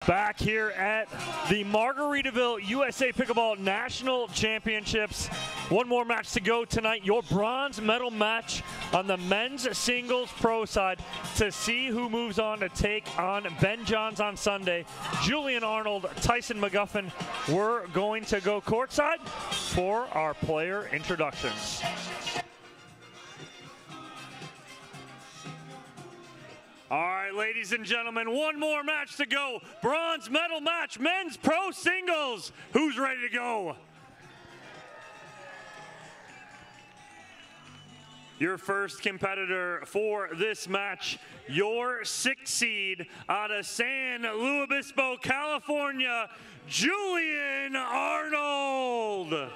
Back here at the Margaritaville USA Pickleball National Championships. One more match to go tonight. Your bronze medal match on the men's singles pro side to see who moves on to take on Ben Johns on Sunday. Julian Arnold, Tyson McGuffin. We're going to go courtside for our player introductions. All right, ladies and gentlemen, one more match to go. Bronze medal match, men's pro singles. Who's ready to go? Your first competitor for this match, your 6th seed out of San Luis Obispo, California, Julian Arnold.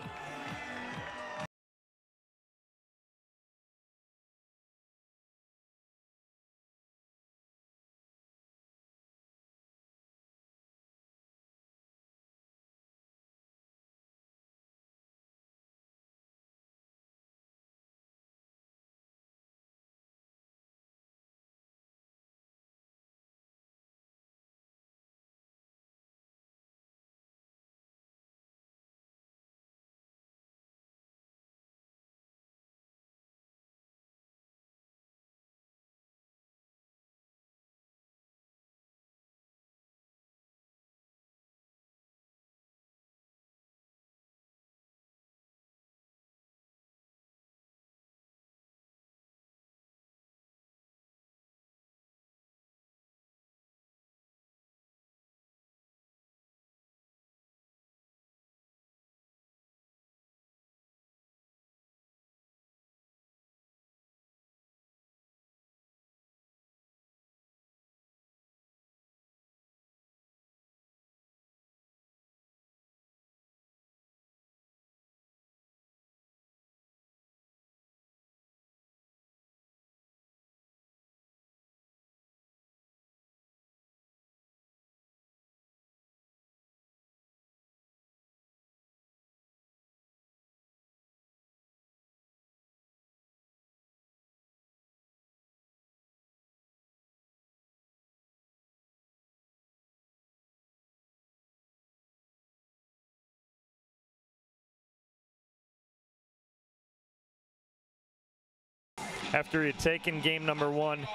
After he had taken game number 1,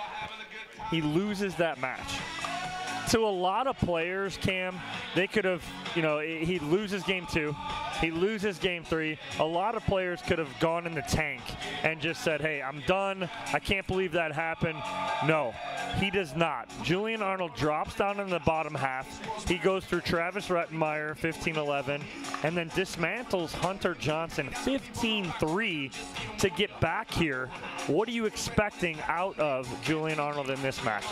he loses that match. To a lot of players, Cam, they could have, he loses game 2, he loses game 3. A lot of players could have gone in the tank and just said, hey, I'm done. I can't believe that happened. No, he does not. Julian Arnold drops down in the bottom half. He goes through Travis Rettenmeyer, 15-11, and then dismantles Hunter Johnson, 15-3, to get back here. What are you expecting out of Julian Arnold in this match?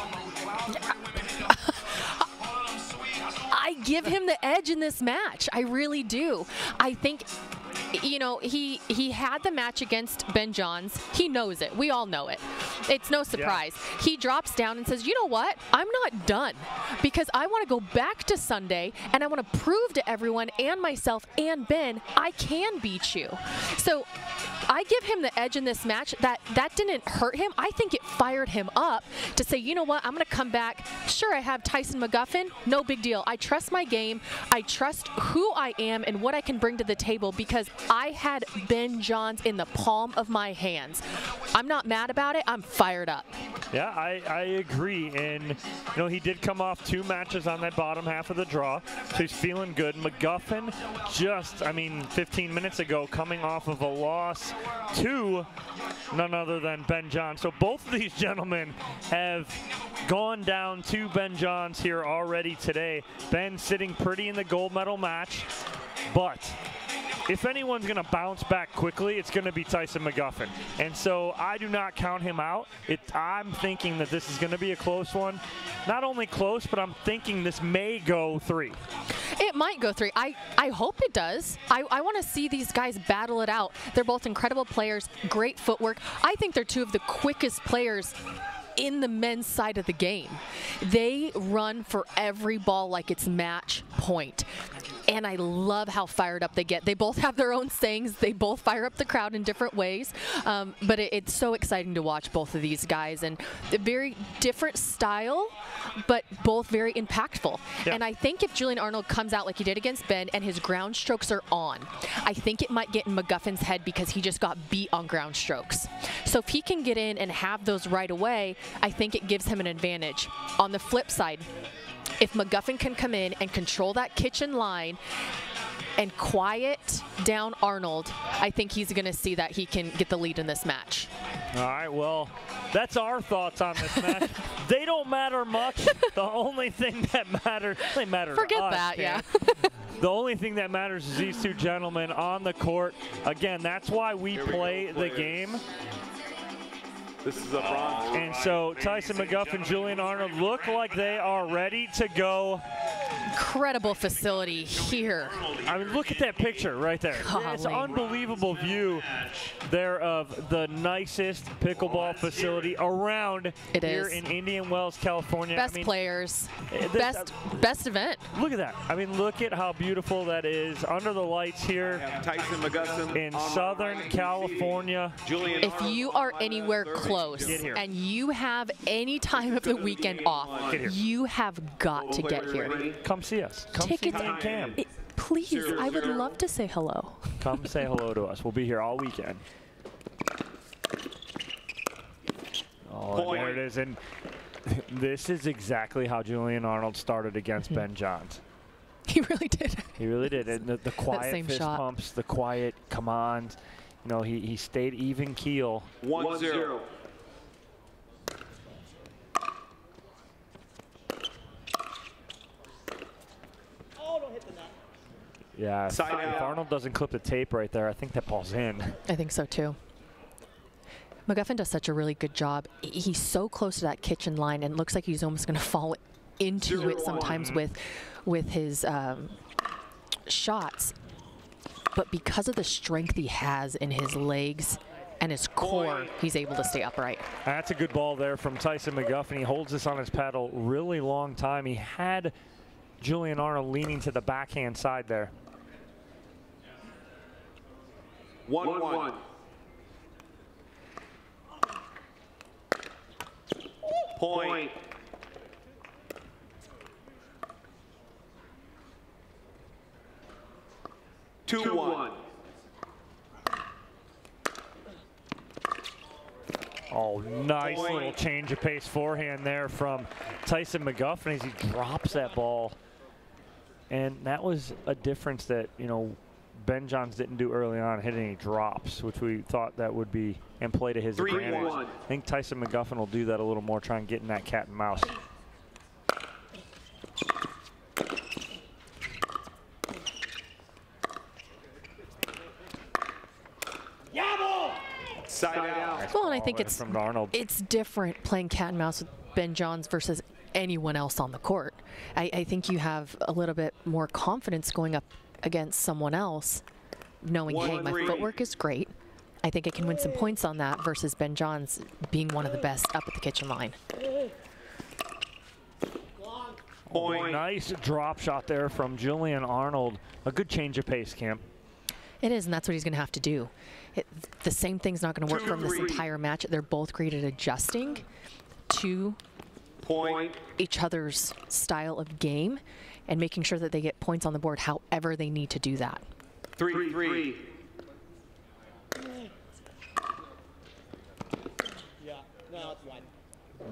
I give him the edge in this match. I really do. I think, he had the match against Ben Johns. He knows it. We all know it. It's no surprise. Yeah. He drops down and says, you know what? I'm not done, because I want to go back to Sunday and I want to prove to everyone and myself and Ben I can beat you. So I give him the edge in this match. That didn't hurt him. I think it fired him up to say, you know what? I'm going to come back. Sure, I have Tyson McGuffin. No big deal. I trust my game. I trust who I am and what I can bring to the table, because I had Ben Johns in the palm of my hands. I'm not mad about it. I'm fired up. Yeah, I agree. And, he did come off 2 matches on that bottom half of the draw, so he's feeling good. McGuffin just, 15 minutes ago, coming off of a loss to none other than Ben Johns. So both of these gentlemen have gone down to Ben Johns here already today. Ben sitting pretty in the gold medal match, but if anyone's going to bounce back quickly, it's going to be Tyson McGuffin. And so I do not count him out. I'm thinking that this is going to be a close one. Not only close, but I'm thinking this may go 3. It might go 3. I hope it does. I want to see these guys battle it out. They're both incredible players, great footwork. I think they're 2 of the quickest players in the men's side of the game. They run for every ball like it's match point. And I love how fired up they get. They both have their own sayings. They both fire up the crowd in different ways. But it's so exciting to watch both of these guys. And a very different style, but both very impactful. Yeah. And I think if Julian Arnold comes out like he did against Ben and his ground strokes are on, I think it might get in McGuffin's head because he just got beat on ground strokes. So if he can get in and have those right away, I think it gives him an advantage. On the flip side, if McGuffin can come in and control that kitchen line and quiet down Arnold, I think he's going to see that he can get the lead in this match. All right, well, that's our thoughts on this match. They don't matter much. The only thing that matters, they matter to us. Forget that, yeah. The only thing that matters is these two gentlemen on the court. Again, that's why we play the game. This is a bronze. And so Tyson McGuffin, Julian Arnold look like they are ready to go. Incredible facility here. I mean, look at that picture right there. It's an unbelievable view there of the nicest pickleball facility around here in Indian Wells, California. Best players, best event. Look at that. I mean, look at how beautiful that is under the lights here Tyson McGuffin in Southern California. Julian if you are anywhere close and you have any time of the weekend off, you have got to get here. Come see us. Come see me and Cam. Please, I would love to say hello. Come say hello to us. We'll be here all weekend. Oh, and there it is. And this is exactly how Julian Arnold started against Ben Johns. He really did. He really did. And the quiet fist pumps, the quiet commands. You know, he stayed even keel. 1-0. Yeah, if Arnold doesn't clip the tape right there, I think that ball's in. I think so too. McGuffin does such a really good job. He's so close to that kitchen line, and it looks like he's almost going to fall into it sometimes with his shots. But because of the strength he has in his legs and his core, he's able to stay upright. That's a good ball there from Tyson McGuffin. He holds this on his paddle really long time. He had Julian Arnold leaning to the backhand side there. 1-1. Point. Two, 2-1. Oh, nice little change of pace forehand there from Tyson McGuffin as he drops that ball. And that was a difference that, you know, Ben Johns didn't do early on, hit any drops, which we thought that would be and play to his advantage. I think Tyson McGuffin will do that a little more, try and get in that cat and mouse. Side out. Well, and I think it's different playing cat and mouse with Ben Johns versus anyone else on the court. I think you have a little bit more confidence going up against someone else, knowing, hey, my footwork is great. I think I can win some points on that versus Ben Johns being one of the best up at the kitchen line. Oh, nice drop shot there from Julian Arnold. A good change of pace, Cam. It is, and that's what he's going to have to do. The same thing's not going to work from this entire match. They're both great at adjusting to each other's style of game and making sure that they get points on the board however they need to do that. 3-3. Yeah, no, it's one.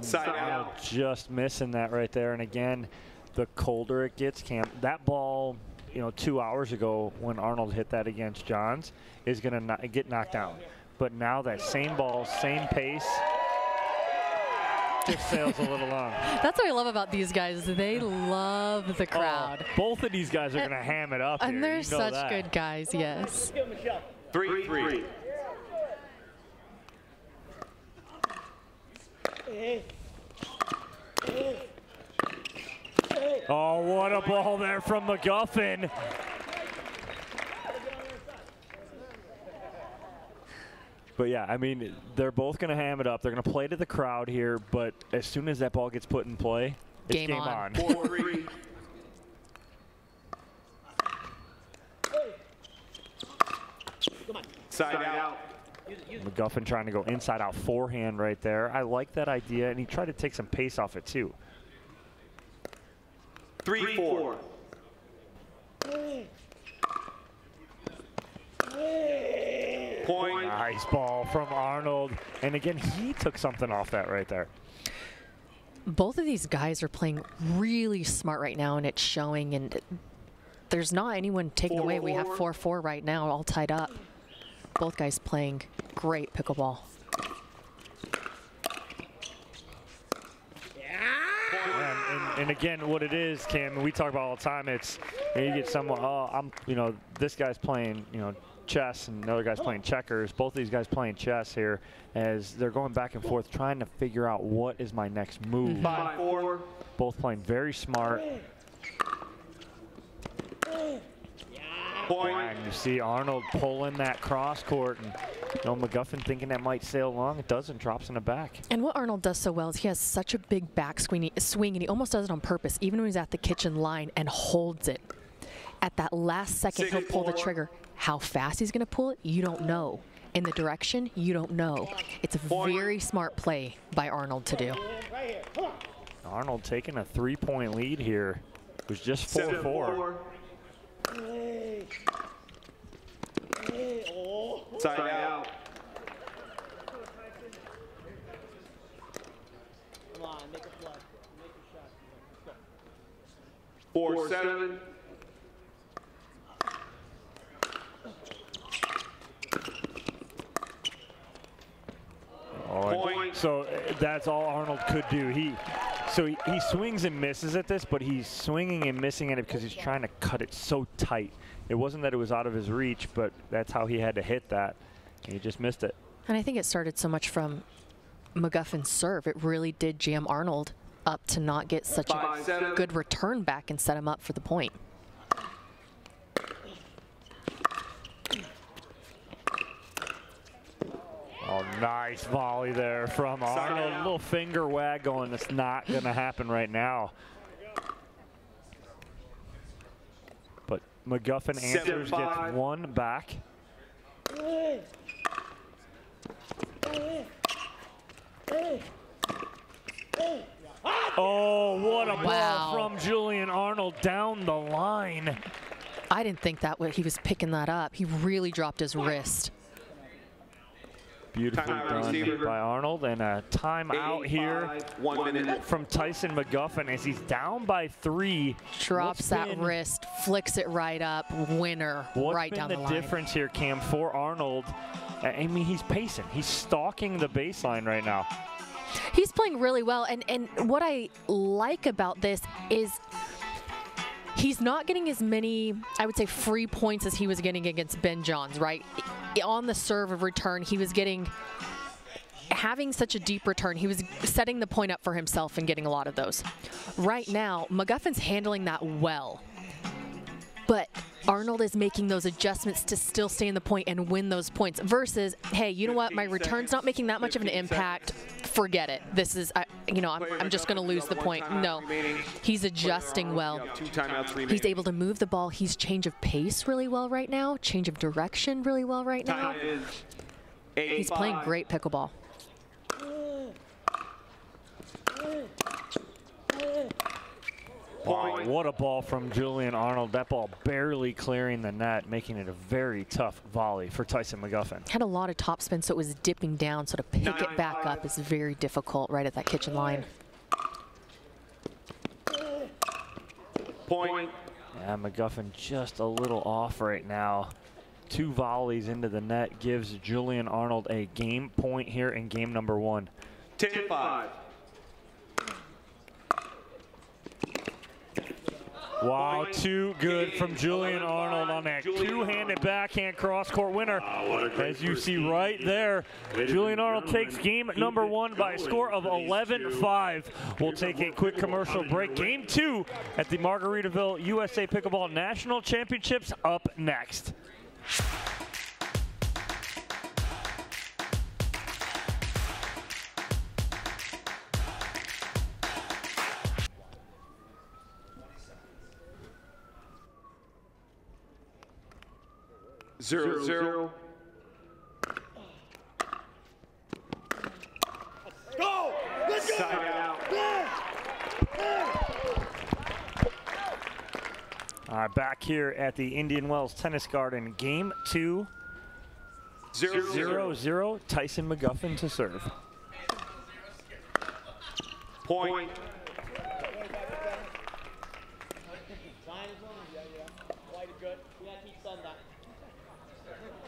Side out. Just missing that right there. And again, the colder it gets, Cam, that ball, you know, 2 hours ago when Arnold hit that against Johns is going to get knocked down. But now that same ball, same pace, just sails a little long. That's what I love about these guys. They love the crowd. Both of these guys are going to ham it up and here. they're such good guys, yes. 3-3. Oh, what a ball there from McGuffin. But yeah, I mean, they're both going to ham it up. They're going to play to the crowd here, but as soon as that ball gets put in play, it's game on. Side out. McGuffin trying to go inside out forehand right there. I like that idea, and he tried to take some pace off it too. 3-4. Point. Nice ball from Arnold. And again, he took something off that right there. Both of these guys are playing really smart right now, and it's showing. And there's not anyone taking away. We have 4-4 right now, all tied up. Both guys playing great pickleball. And again, what it is, Cam, we talk about all the time, it's you get someone, this guy's playing, chess, and the other guy's playing checkers. Both of these guys playing chess here as they're going back and forth trying to figure out what is my next move. 5-4. Both playing very smart. Point. And you see Arnold pulling that cross court, and McGuffin thinking that might sail along. It doesn't, drops in the back. And what Arnold does so well is he has such a big back swing, and he almost does it on purpose, even when he's at the kitchen line, and holds it. At that last second, he'll pull the trigger. How fast he's going to pull it, you don't know. In the direction, you don't know. It's a very smart play by Arnold to do. Arnold taking a 3-point lead here. It was just 4-4. Side out. Come on, make a play. Make a shot. 4-7. Point. So that's all Arnold could do. He swings and misses at this, but he's swinging and missing at it because he's trying to cut it so tight. It wasn't that it was out of his reach, but that's how he had to hit that. He just missed it. And I think it started so much from McGuffin's serve. It really did jam Arnold up to not get such a good return back and set him up for the point. Oh, nice volley there from Arnold. A little finger wag going. It's not going to happen right now. But McGuffin answers, gets one back. Oh, what a ball from Julian Arnold down the line. I didn't think that he was picking that up. He really dropped his wrist. Beautifully done by Arnold, and a timeout here from Tyson McGuffin as he's down by 3. Drops that wrist, flicks it right up, winner, right down the line. What's been the difference here, Cam, for Arnold? I mean, he's pacing. He's stalking the baseline right now. He's playing really well, and what I like about this is he's not getting as many, I would say, free points as he was getting against Ben Johns, right? On the serve of return, he was having such a deep return, he was setting the point up for himself and getting a lot of those. Right now, McGuffin's handling that well. But Arnold is making those adjustments to still stay in the point and win those points versus, hey, you know what, my return's not making that much of an impact. Forget it. This is, I'm just going to lose the point. No, he's adjusting well. He's able to move the ball. He's change of pace really well right now, change of direction really well right now. He's playing great pickleball. Wow, what a ball from Julian Arnold. That ball barely clearing the net, making it a very tough volley for Tyson McGuffin. Had a lot of topspin, so it was dipping down, so to pick it back up is very difficult right at that kitchen line. Point. Yeah, McGuffin just a little off right now. 2 volleys into the net gives Julian Arnold a game point here in game number 1. 10-5. Wow, too good from Julian Arnold on that 2-handed backhand cross-court winner. As you see right there, Julian Arnold takes game number 1 by a score of 11-5. We'll take a quick commercial break. Game 2 at the Margaritaville USA Pickleball National Championships up next. Zero. All right, back here at the Indian Wells Tennis Garden, game 2, 0-0. Tyson McGuffin to serve. Point.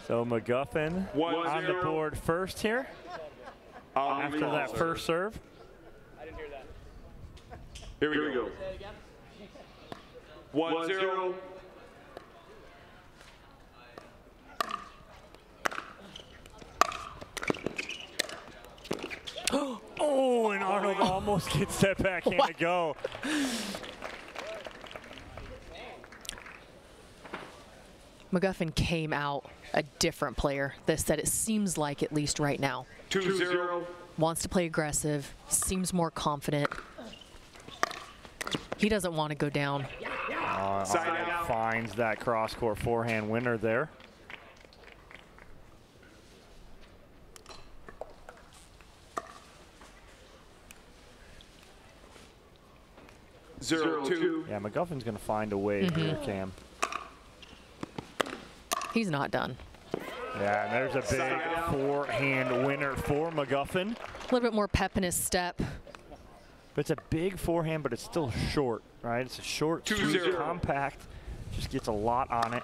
So McGuffin 1-0. on the board first here after that first serve. Here we go. 1-0. Oh, and Arnold almost gets that backhand to go. McGuffin came out a different player. This that it seems like, at least right now. 2-0. Wants to play aggressive, seems more confident. He doesn't want to go down. Arnold finds that cross-court forehand winner there. Zero, two. Yeah, McGuffin's going to find a way here, Cam. He's not done. Yeah, and there's a big forehand winner for McGuffin. A little bit more pep in his step. But it's a big forehand, but it's still short, right? It's a short, sweet, compact. Just gets a lot on it.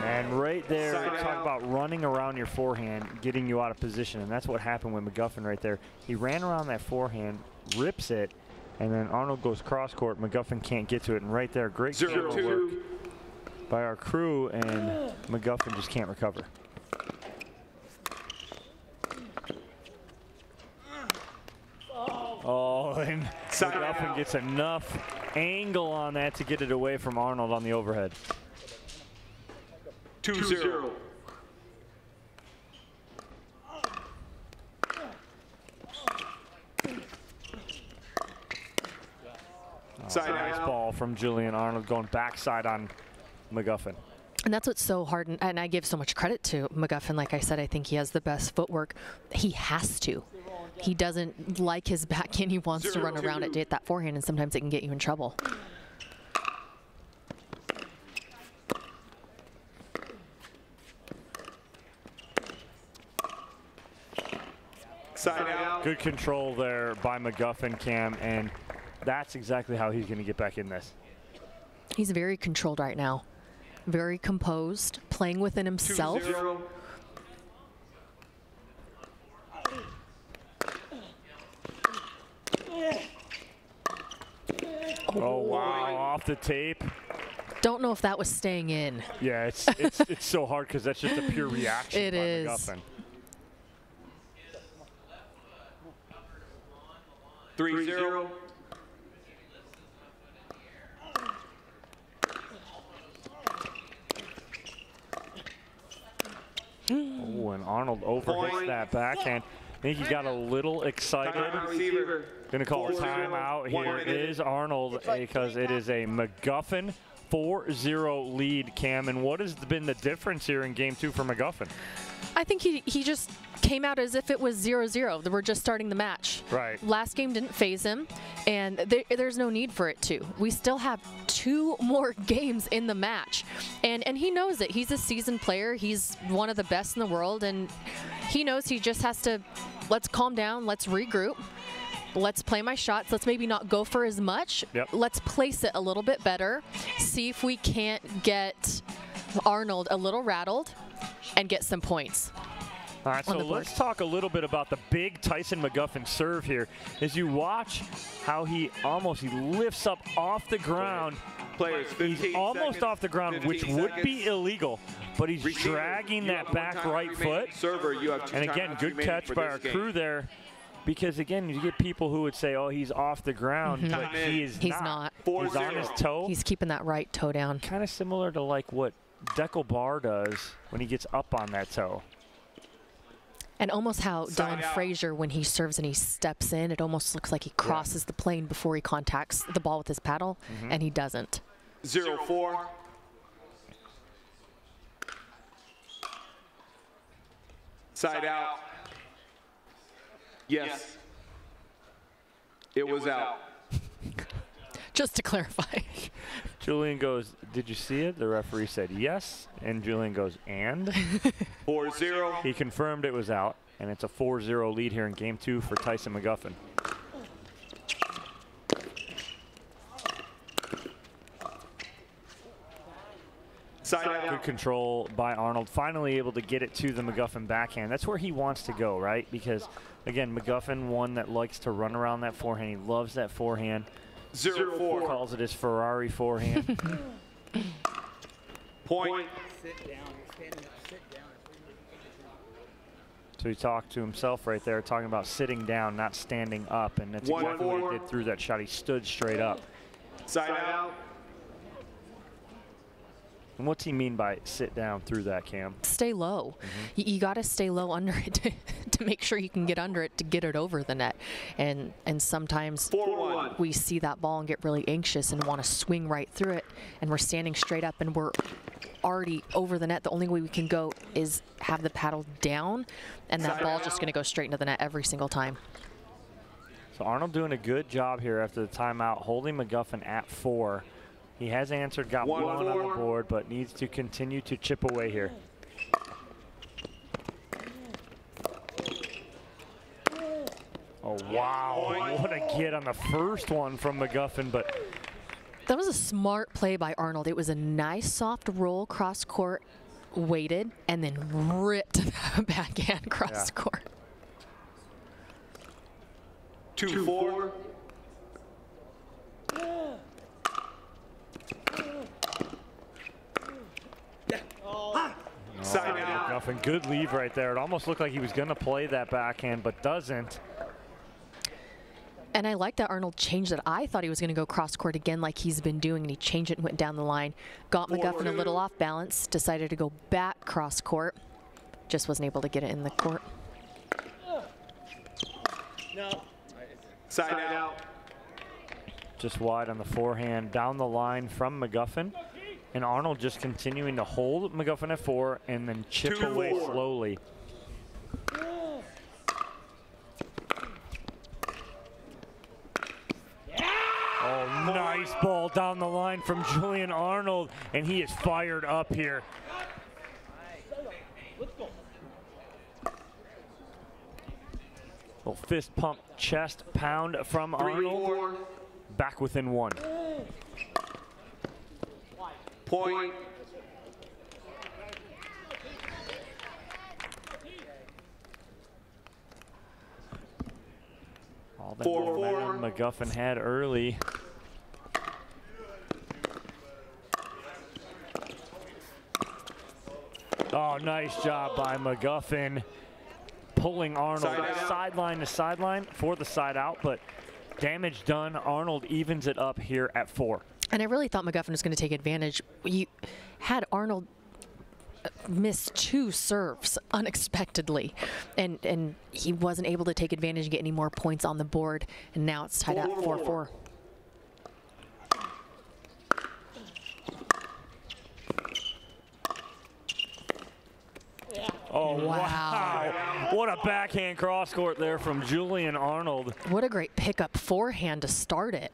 And right there, talk about running around your forehand, getting you out of position. And that's what happened with McGuffin right there. He ran around that forehand, rips it, and then Arnold goes cross court. McGuffin can't get to it. And right there, great camera work by our crew, and McGuffin just can't recover. Oh, and McGuffin gets enough angle on that to get it away from Arnold on the overhead. 2-0. Nice ball from Julian. Arnold going backside on McGuffin. And that's what's so hard, and I give so much credit to McGuffin. Like I said, I think he has the best footwork. He has to. He doesn't like his backhand. He wants to run around it to hit that forehand, and sometimes it can get you in trouble. Side out. Good control there by McGuffin, Cam, and that's exactly how he's going to get back in this. He's very controlled right now. Very composed, playing within himself. 2-0. Oh, wow, off the tape. Don't know if that was staying in. Yeah, it's so hard because that's just a pure reaction It by is. McGuffin. 3-0. Oh, and Arnold overhits that backhand. I think he got a little excited. Receiver. Going to call a 4-0. timeout. Here is Arnold because it is a McGuffin 4-0 lead, Cam. And what has been the difference here in game 2 for McGuffin? I think he just came out as if it was 0-0. We're just starting the match. Right. Last game didn't phase him, and there's no need for it to. We still have 2 more games in the match, and he knows it. He's a seasoned player. He's one of the best in the world, and he knows he just has to, let's calm down, let's regroup. Let's play my shots. Let's maybe not go for as much. Yep. Let's place it a little bit better. See if we can't get Arnold a little rattled and get some points. All right, so let's talk a little bit about the big Tyson McGuffin serve here. As you watch how he lifts up off the ground. Players, 15 He's almost seconds, off the ground, which would be illegal, but he's Receiver, dragging you that have 1 back time right remaining. foot. Server, you have 2 And again, timeouts good remaining catch for by this our game. crew there. Because again, you get people who would say, "Oh, he's off the ground," but he is He's not. not. He's on his toe. He's keeping that right toe down. Kind of similar to like what Dekel Bar does when he gets up on that toe. And almost how Side Dylan out. Frazier, when he serves and he steps in, it almost looks like he crosses the plane before he contacts the ball with his paddle, and he doesn't. 0-4. Side out. Yes. It was out. Just to clarify. Julian goes, did you see it? The referee said yes, and Julian goes, and? 4-0. He confirmed it was out, and it's a 4-0 lead here in game 2 for Tyson McGuffin. Side Good out. control by Arnold, finally able to get it to the McGuffin backhand. That's where he wants to go, right? Because, again, McGuffin, one that likes to run around that forehand. He loves that forehand. 0-4. Calls it his Ferrari forehand. Point. Sit down. You're standing up. Sit down. So he talked to himself right there, talking about sitting down, not standing up. And that's exactly what he did through that shot. He stood straight up. Side out. And what's he mean by sit down through that, Cam? Stay low. You got to stay low under it to make sure you can get under it to get it over the net. And sometimes 4-1. we see that ball and get really anxious and want to swing right through it. And we're standing straight up and we're already over the net. The only way we can go is have the paddle down, and that ball's just going to go straight into the net every single time. So Arnold doing a good job here after the timeout, holding McGuffin at 4. He has answered, got one on the board, but needs to continue to chip away here. Oh, wow. What a get on the first one from McGuffin, but That was a smart play by Arnold. It was a nice soft roll cross court, waited, and then ripped the backhand cross court. 2-4. Side out. McGuffin, good leave right there. It almost looked like he was going to play that backhand, but doesn't. And I like that Arnold changed it. I thought he was going to go cross court again like he's been doing, and he changed it and went down the line. Got McGuffin a little off balance, decided to go back cross court. Just wasn't able to get it in the court. No. Side out. Just wide on the forehand, down the line from McGuffin. And Arnold just continuing to hold McGuffin at 4 and then chip away slowly. Oh, nice ball down the line from Julian Arnold, and he is fired up here. Little fist pump, chest pound from Arnold. 3-4. Back within 1. Point. All that 4-4. momentum McGuffin had early. Oh, nice job by McGuffin, pulling Arnold sideline to sideline for the side out, but damage done. Arnold evens it up here at 4. And I really thought McGuffin was going to take advantage. You had Arnold miss 2 serves unexpectedly, and he wasn't able to take advantage and get any more points on the board, and now it's tied up 4-4. Oh, wow. What a backhand cross court there from Julian Arnold. What a great pickup forehand to start it.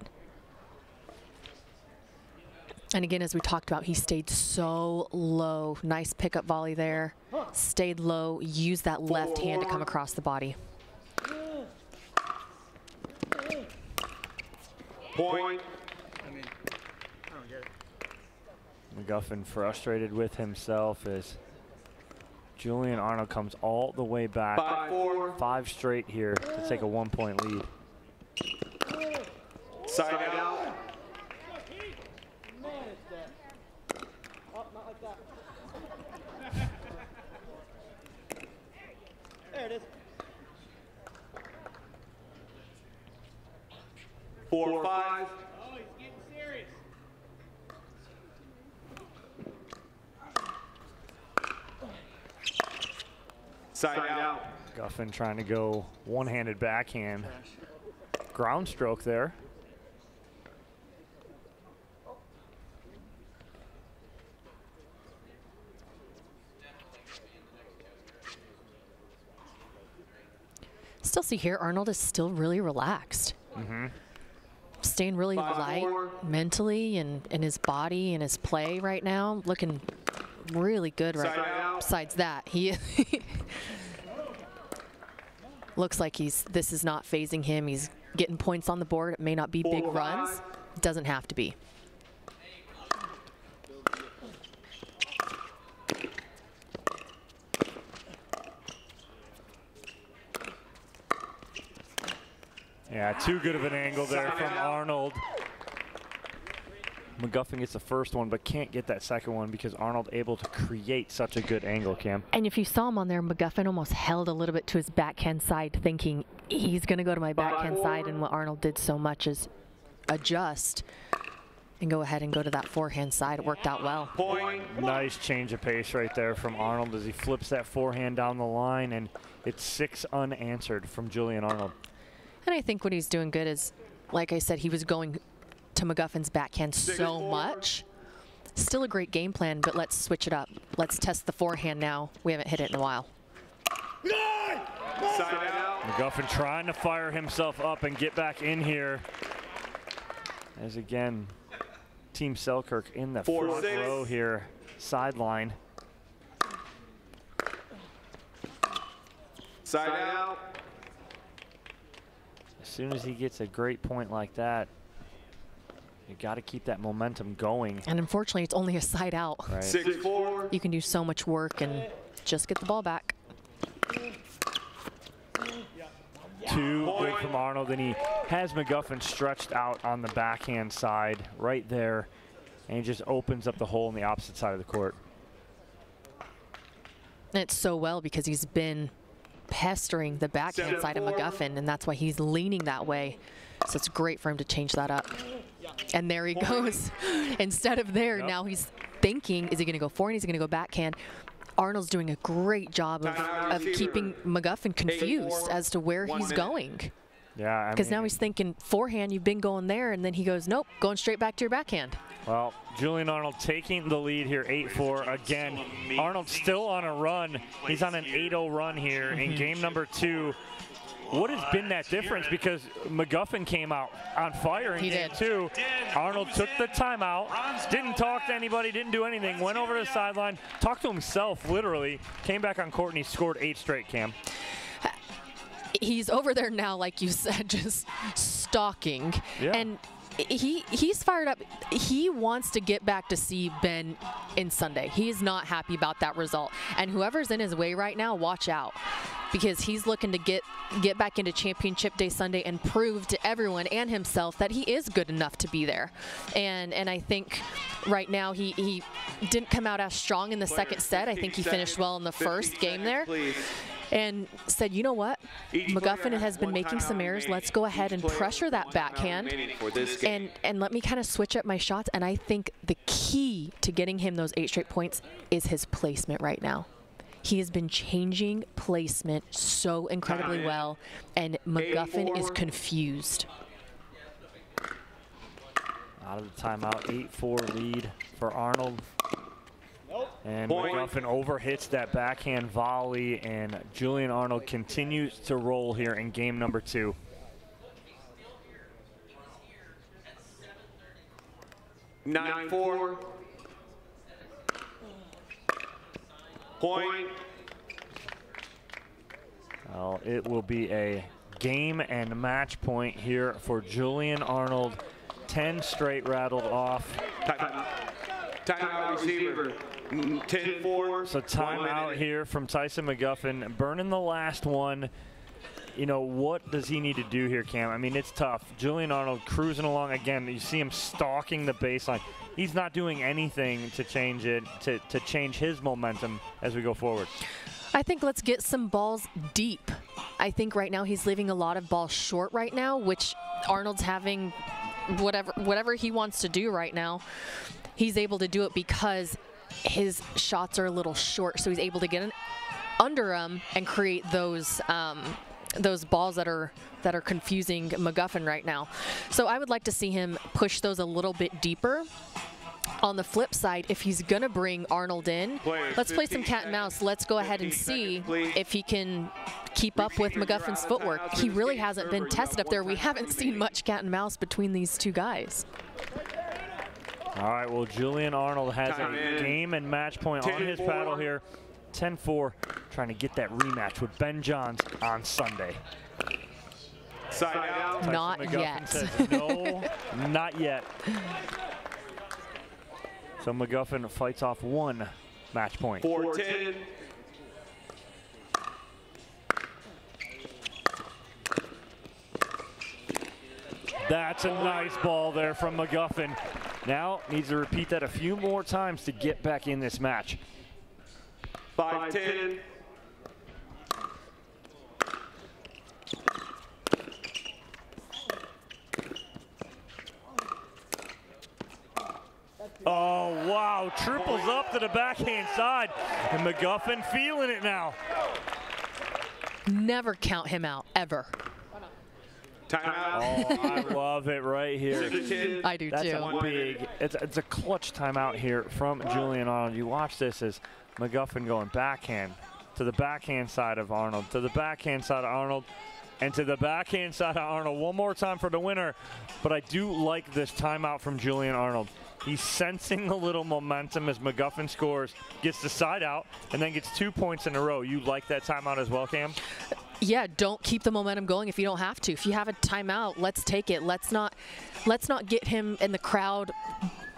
And again, as we talked about, he stayed so low. Nice pickup volley there. Stayed low, used that left hand to come across the body. Point. McGuffin frustrated with himself as Julian Arnold comes all the way back. 5-4. 5 straight here to take a 1-point lead. Side out. Not like that. There it is. 4-5. Oh, he's getting serious. Side out. McGuffin trying to go one-handed backhand. Ground stroke there. Still see here, Arnold is still really relaxed. Staying really 5-4. light mentally and in his body and his play right now. Looking really good right Side out. Besides that, he looks like this is not phasing him. He's getting points on the board. It may not be big 4-5. runs. Doesn't have to be. Yeah, too good of an angle there from Arnold. McGuffin gets the first one, but can't get that second one because Arnold able to create such a good angle, Cam. And if you saw him on there, McGuffin almost held a little bit to his backhand side, thinking he's going to go to my backhand side, and what Arnold did so much is adjust and go ahead and go to that forehand side. It worked out well. Point. Nice change of pace right there from Arnold as he flips that forehand down the line, and it's 6 unanswered from Julian Arnold. And I think what he's doing good is, like I said, he was going to McGuffin's backhand so much. Still a great game plan, but let's switch it up. Let's test the forehand now. We haven't hit it in a while. Side out. McGuffin trying to fire himself up and get back in here. As again, Team Selkirk in the front 4-6. row here, sideline. Side out. As soon as he gets a great point like that, you got to keep that momentum going. And unfortunately, it's only a side out. Right. 6-4. You can do so much work and just get the ball back. Too good from Arnold, and he has McGuffin stretched out on the backhand side right there, and he just opens up the hole on the opposite side of the court. And it's so well because he's been pestering the backhand side of 7-4. McGuffin, and that's why he's leaning that way. So it's great for him to change that up. And there he goes. Instead of there, now he's thinking, is he going to go forehand? Is he going to go backhand? Arnold's doing a great job of keeping McGuffin confused as to where he's going. Yeah, Because now he's thinking, forehand, you've been going there, and then he goes, nope, going straight back to your backhand. Well, Julian Arnold taking the lead here, 8-4. Again, Arnold still on a run. He's on an 8-0 run here in game number 2. What has been that difference? Because McGuffin came out on fire in game 2. Arnold took the timeout, didn't talk to anybody, didn't do anything, went over to the sideline, talked to himself literally, came back on court, and he scored 8 straight, Cam. He's over there now, like you said, just stalking. Yeah. And he's fired up. He wants to get back to see Ben in Sunday. He is not happy about that result. And whoever's in his way right now, watch out. Because he's looking to get back into Championship Day Sunday and prove to everyone and himself that he is good enough to be there. And I think right now he didn't come out as strong in the second set. I think he finished well in the first game there. And said, you know what, McGuffin has been making some errors. Let's go ahead and pressure that backhand and let me kind of switch up my shots. And I think the key to getting him those 8 straight points is his placement right now. He has been changing placement so incredibly well, and McGuffin is confused. Out of the timeout, 8-4 lead for Arnold. And McGuffin overhits that backhand volley, and Julian Arnold continues to roll here in game number 2. Nine, 4. Point. Well, it will be a game and match point here for Julian Arnold. 10 straight rattled off. Timeout receiver. 10-4. So timeout here from Tyson McGuffin. Burning the last one. You know, what does he need to do here, Cam? I mean, it's tough. Julian Arnold cruising along again. You see him stalking the baseline. He's not doing anything to change it, to change his momentum as we go forward. I think let's get some balls deep. I think right now he's leaving a lot of balls short right now, which Arnold's having whatever he wants to do right now. He's able to do it because his shots are a little short, so he's able to get under them and create those balls that are confusing McGuffin right now. So I would like to see him push those a little bit deeper On the flip side, if he's going to bring Arnold in, Players, let's play some 15 cat and mouse. Let's go ahead and 15 see seconds, please. if he can keep up with McGuffin's footwork. He really hasn't been tested up there. We haven't seen much cat and mouse between these two guys. All right, well, Julian Arnold has Time a in. game and match point on his 10-4. paddle here. 10-4, trying to get that rematch with Ben Johns on Sunday. Side out. Tyson Not McGuffin yet. says no, not yet. So McGuffin fights off one match point. 4-10. That's a nice ball there from McGuffin. Now needs to repeat that a few more times to get back in this match. 5-10. Oh, wow, triples up to the backhand side. And McGuffin feeling it now. Never count him out, ever. Timeout. Oh, I love it right here. 6-10. I do That's too. a big, it's a clutch timeout here from Julian Arnold. You watch this as McGuffin going backhand to the backhand side of Arnold, to the backhand side of Arnold, and to the backhand side of Arnold. One more time for the winner. But I do like this timeout from Julian Arnold. He's sensing a little momentum as McGuffin scores, gets the side out, and then gets 2 points in a row. You like that timeout as well, Cam? Yeah, don't keep the momentum going if you don't have to. If you have a timeout, let's take it. Let's not get him in the crowd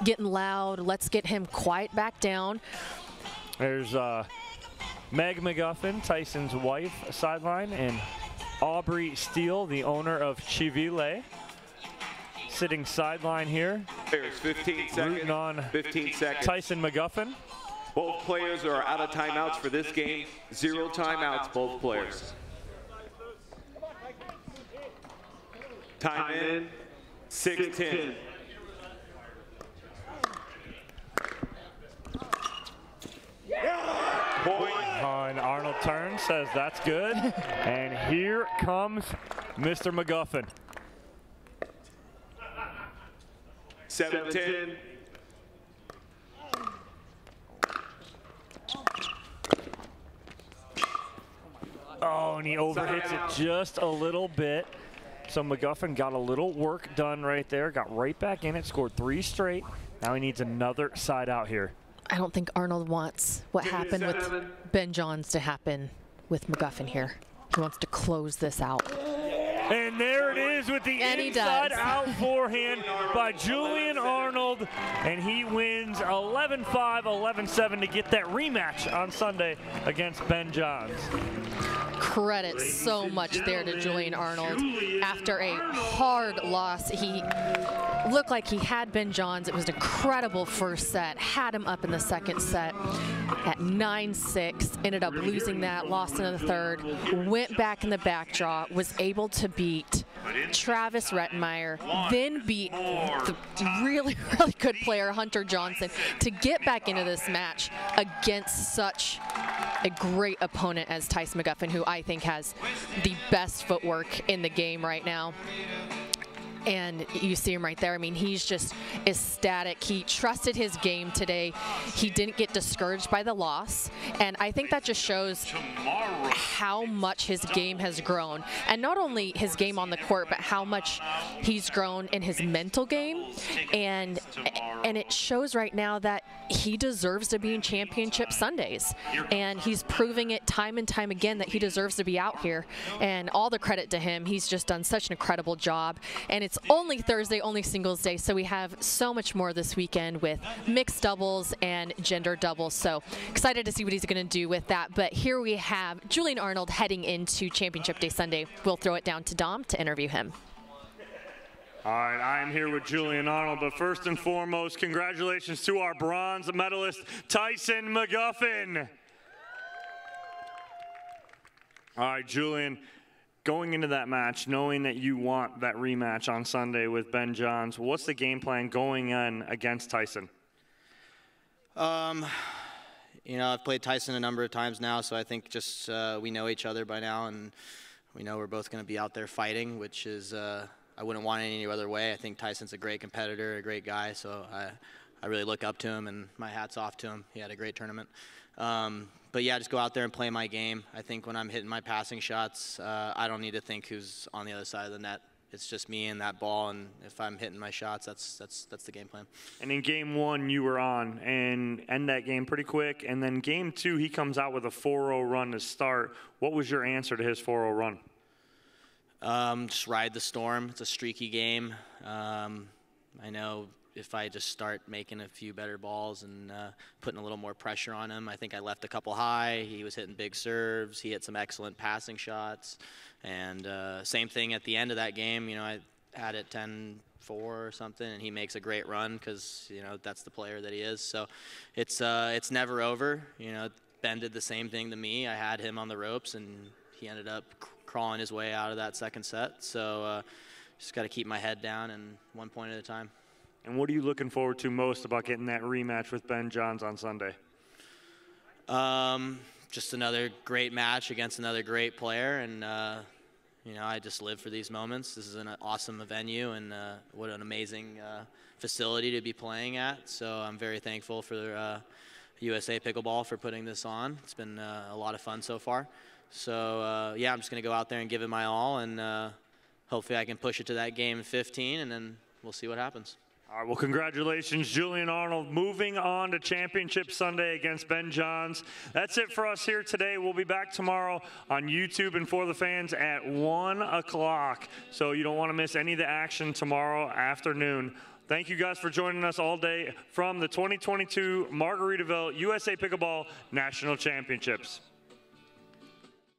getting loud. Let's get him quiet back down. There's Meg McGuffin, Tyson's wife, sideline, and Aubrey Steele, the owner of Chivile, sitting sideline here, Players, 15 rooting seconds. on 15 seconds. Tyson McGuffin. Both players are out of timeouts for this game. 0 timeouts, both players. Time in. 6-10. Point. And Arnold turns, says that's good. And here comes Mr. McGuffin. 7-10. Oh, and he overhits it just a little bit. So McGuffin got a little work done right there, got right back in it, scored 3 straight. Now he needs another side out here. I don't think Arnold wants what Give me happened with 7. Ben Johns to happen with McGuffin here. He wants to close this out. And there it is with the And he inside does. out forehand by Julian Arnold. And he wins 11-5, 11-7 to get that rematch on Sunday against Ben Johns. Credit so much there to Julian Arnold. After a hard loss, he looked like he had Ben Johns. It was an incredible first set. Had him up in the second set at 9-6. Ended up losing that, lost in the third. Went back in the back draw, was able to beat Travis Rettenmeyer, then beat the really, really good player, Hunter Johnson, to get back into this match against such a great opponent as Tyson McGuffin, who I think has the best footwork in the game right now. And you see him right there. I mean, he's just ecstatic. He trusted his game today. He didn't get discouraged by the loss. And I think that just shows how much his game has grown. And not only his game on the court, but how much he's grown in his mental game. And it shows right now that he deserves to be in championship Sundays. And he's proving it time and time again that he deserves to be out here. And all the credit to him. He's just done such an incredible job. And it's only Thursday, only singles day, so we have so much more this weekend with mixed doubles and gender doubles. So excited to see what he's going to do with that. But here we have Julian Arnold heading into Championship Day Sunday. We'll throw it down to Dom to interview him. All right, I am here with Julian Arnold, but first and foremost, congratulations to our bronze medalist, Tyson McGuffin. All right, Julian, going into that match, knowing that you want that rematch on Sunday with Ben Johns, what's the game plan going in against Tyson? You know, I've played Tyson a number of times now, so I think just we know each other by now, and we know we're both going to be out there fighting, which is I wouldn't want it any other way. I think Tyson's a great competitor, a great guy, so I really look up to him, and my hat's off to him. He had a great tournament. But yeah, just go out there and play my game. I think when I'm hitting my passing shots, I don't need to think who's on the other side of the net. It's just me and that ball, and if I'm hitting my shots, that's the game plan. And in game 1, you were on and end that game pretty quick. And then game 2, he comes out with a 4-0 run to start. What was your answer to his 4-0 run? Just ride the storm. It's a streaky game. I know if I just start making a few better balls and putting a little more pressure on him, I think I left a couple high. He was hitting big serves. He hit some excellent passing shots. And same thing at the end of that game. You know, I had it 10-4 or something, and he makes a great run because, you know, that's the player that he is. So it's never over. You know, Ben did the same thing to me. I had him on the ropes, and he ended up crawling his way out of that second set. So just got to keep my head down and 1 point at a time. And what are you looking forward to most about getting that rematch with Ben Johns on Sunday? Just another great match against another great player, and you know, I just live for these moments. This is an awesome venue, and what an amazing facility to be playing at. So I'm very thankful for USA Pickleball for putting this on. It's been a lot of fun so far. So yeah, I'm just going to go out there and give it my all, and hopefully I can push it to that game 15, and then we'll see what happens. All right, well, congratulations, Julian Arnold, moving on to Championship Sunday against Ben Johns. That's it for us here today. We'll be back tomorrow on YouTube and for the fans at 1 o'clock. So you don't want to miss any of the action tomorrow afternoon. Thank you guys for joining us all day from the 2022 Margaritaville USA Pickleball National Championships.